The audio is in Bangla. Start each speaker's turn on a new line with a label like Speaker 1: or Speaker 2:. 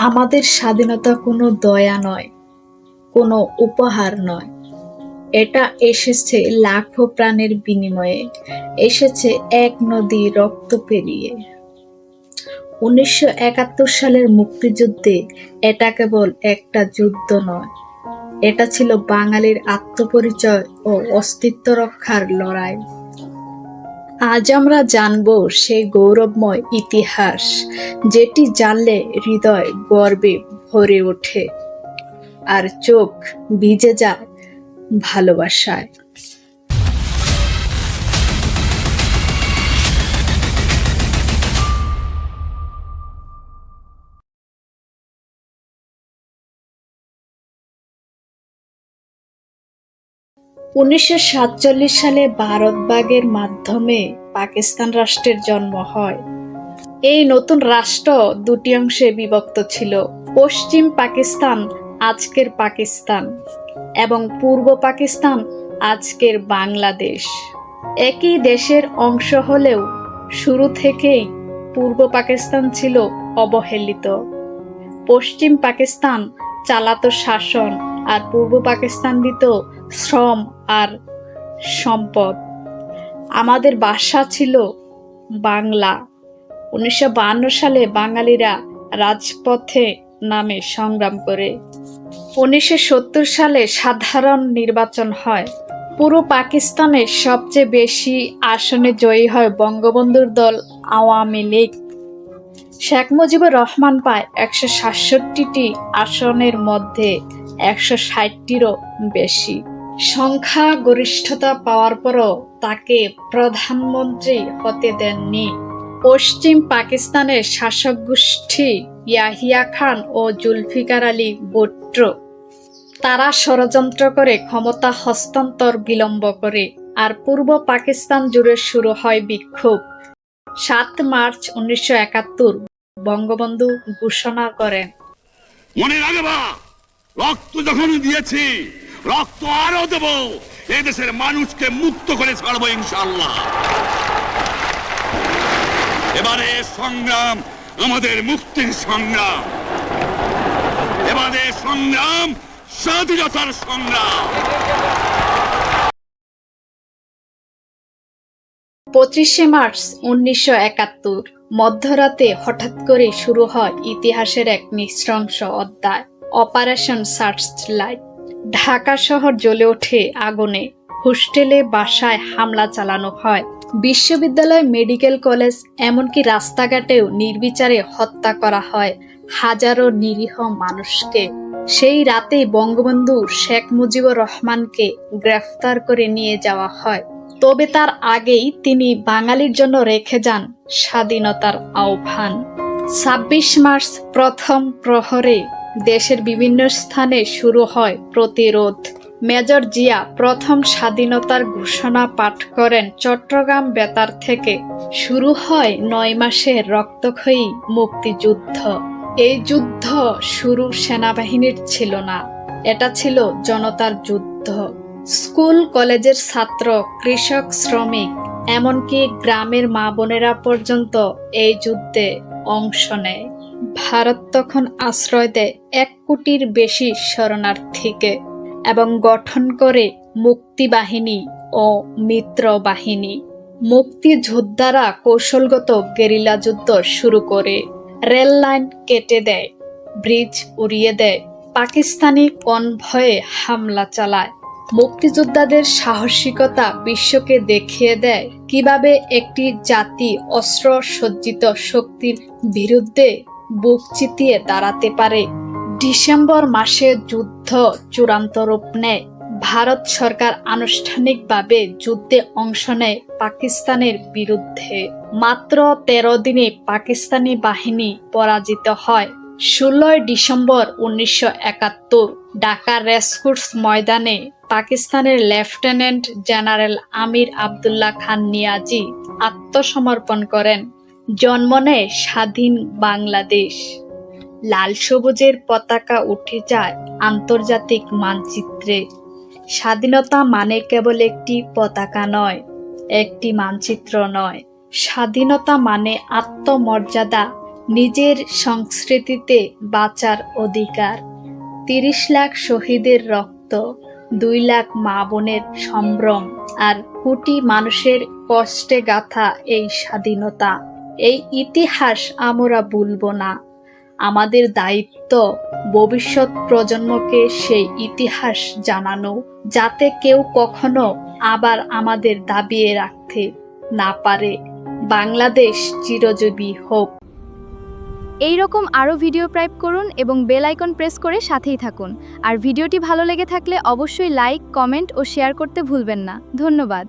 Speaker 1: আমাদের স্বাধীনতা কোনো দয়া নয়, কোনো উপহার নয়। এটা এসেছে লাখো প্রাণের বিনিময়ে, এসেছে এক নদী রক্ত পেরিয়ে। 1971 সালের মুক্তিযুদ্ধে এটা কেবল একটা যুদ্ধ নয়, এটা ছিল বাঙালির আত্মপরিচয় ও অস্তিত্ব রক্ষার লড়াই। আজ আমরা জানব সেই গৌরবময় ইতিহাস, যেটি জানলে হৃদয় গর্বে ভরে ওঠে আর চোখ ভিজে যায় ভালোবাসায়। 1947 সালে ভারত ভাগের মাধ্যমে পাকিস্তান রাষ্ট্রের জন্ম হয়। এই নতুন রাষ্ট্র দুটি অংশে বিভক্ত ছিল: পশ্চিম পাকিস্তান, আজকের পাকিস্তান, এবং পূর্ব পাকিস্তান, আজকের বাংলাদেশ। একই দেশের অংশ হলেও শুরু থেকেই পূর্ব পাকিস্তান ছিল অবহেলিত। পশ্চিম পাকিস্তান চালাতো শাসন, আর পূর্ব পাকিস্তান দিত শ্রম আর সম্পদ। আমাদের ভাষা ছিল বাংলা। 1952 সালে বাঙালিরা রাজপথে নামে সংগ্রাম করে। 1970 সালে সাধারণ নির্বাচন হয়। পুরো পাকিস্তানে সবচেয়ে বেশি আসনে জয়ী হয় বঙ্গবন্ধুর দল আওয়ামী লীগ। শেখ মুজিবুর রহমান পায় 167টি আসনের মধ্যে 160টিরও বেশি। সংখ্যাগরিষ্ঠতা পাওয়ার পরও তাকে প্রধানমন্ত্রী হতে দেননি পশ্চিম পাকিস্তানের শাসক গোষ্ঠী ইয়াহিয়া খান ও জুলফিকার আলী ভুট্টো। তারা ষড়যন্ত্র করে ক্ষমতা হস্তান্তর বিলম্ব করে, আর পূর্ব পাকিস্তান জুড়ে শুরু হয় বিক্ষোভ। 7 মার্চ 1971 বঙ্গবন্ধু ঘোষণা করেন,
Speaker 2: মনে রাখবা, রক্ত যখন দিয়েছি, রক্ত আরো দেব, এদেশের মানুষকে মুক্ত করে ছাড়বো ইনশাআল্লাহ। এবারে সংগ্রাম আমাদের মুক্তির সংগ্রাম, এবারে সংগ্রাম স্বাধীনতার সংগ্রাম।
Speaker 1: 25 মার্চ 1971 মধ্যরাতে হঠাৎ করে শুরু হয় ইতিহাসের এক নৃশংস অধ্যায়, অপারেশন সার্চলাইট। ঢাকা শহর জ্বলে ওঠে আগুনে। হোস্টেলে, বাসায় হামলা চালানো হয়। বিশ্ববিদ্যালয়, মেডিকেল কলেজ, এমনকি রাস্তাঘাটেও নির্বিচারে হত্যা করা হয় হাজারো নিরীহ মানুষকে। সেই রাতেই বঙ্গবন্ধু শেখ মুজিবুর রহমানকে গ্রেফতার করে নিয়ে যাওয়া হয়। তবে তার আগেই তিনি বাঙালির জন্য রেখে যান স্বাধীনতার আহ্বান। 26 মার্চ প্রথম প্রহরে দেশের বিভিন্ন স্থানে শুরু হয় প্রতিরোধ। মেজর জিয়া প্রথম স্বাধীনতার ঘোষণা পাঠ করেন চট্টগ্রাম বেতার থেকে। শুরু হয় 9 মাসের রক্তক্ষয়ী মুক্তিযুদ্ধ। এই যুদ্ধ শুরু সেনাবাহিনীর ছিল না, এটা ছিল জনতার যুদ্ধ। স্কুল কলেজের ছাত্র, কৃষক, শ্রমিক, এমনকি গ্রামের মা বোনেরা পর্যন্ত এই যুদ্ধে অংশ নেয়। ভারত তখন আশ্রয় দেয় 1 কোটির বেশি শরণার্থীকে এবং গঠন করে মুক্তি বাহিনী ও মিত্র বাহিনী। মুক্তিযোদ্ধারা কৌশলগত গেরিলা যুদ্ধ শুরু করে। রেল লাইন কেটে দেয়, ব্রিজ উড়িয়ে দেয়, পাকিস্তানি কনভয়ে হামলা চালায়। মুক্তিযোদ্ধাদের সাহসিকতা বিশ্বকে দেখিয়ে দেয় কিভাবে একটি জাতি অস্ত্র সজ্জিত শক্তির বিরুদ্ধে বুক চিতিয়ে দাঁড়াতে পারে। ডিসেম্বর মাসে যুদ্ধ চূড়ান্ত রূপ নেয়। ভারত সরকার আনুষ্ঠানিকভাবে যুদ্ধে অংশ নেয় পাকিস্তানের বিরুদ্ধে। মাত্র 13 দিনে পাকিস্তানি বাহিনী পরাজিত হয়। 16 ডিসেম্বর 1971 ঢাকার রেসকোর্স ময়দানে পাকিস্তানের লেফটেন্যান্ট জেনারেল আমির আবদুল্লাহ খান নিয়াজি আত্মসমর্পণ করেন। জন্ম নেয় স্বাধীন বাংলাদেশ। লাল সবুজের পতাকা উঠে যায় আন্তর্জাতিক মানচিত্রে। স্বাধীনতা মানে কেবল একটি পতাকা নয়, একটি মানচিত্র নয়। স্বাধীনতা মানে আত্মমর্যাদা, নিজের সংস্কৃতিতে বাঁচার অধিকার। 30 লাখ শহীদের রক্ত, 2 লাখ মা বোনের সম্ভ্রম আর কোটি মানুষের কষ্টে গাথা এই স্বাধীনতা, এই ইতিহাস আমরা ভুলবো না। আমাদের দায়িত্ব ভবিষ্যৎ প্রজন্মকে সেই ইতিহাস জানানো, যাতে কেউ কখনো আবার আমাদের দাবিয়ে রাখতে না পারে। বাংলাদেশ চিরজীবী হোক।
Speaker 3: এই রকম আরও ভিডিও প্রাইপ করুন এবং বেল আইকন প্রেস করে সাথেই থাকুন। আর ভিডিওটি ভালো লেগে থাকলে অবশ্যই লাইক, কমেন্ট ও শেয়ার করতে ভুলবেন না। ধন্যবাদ।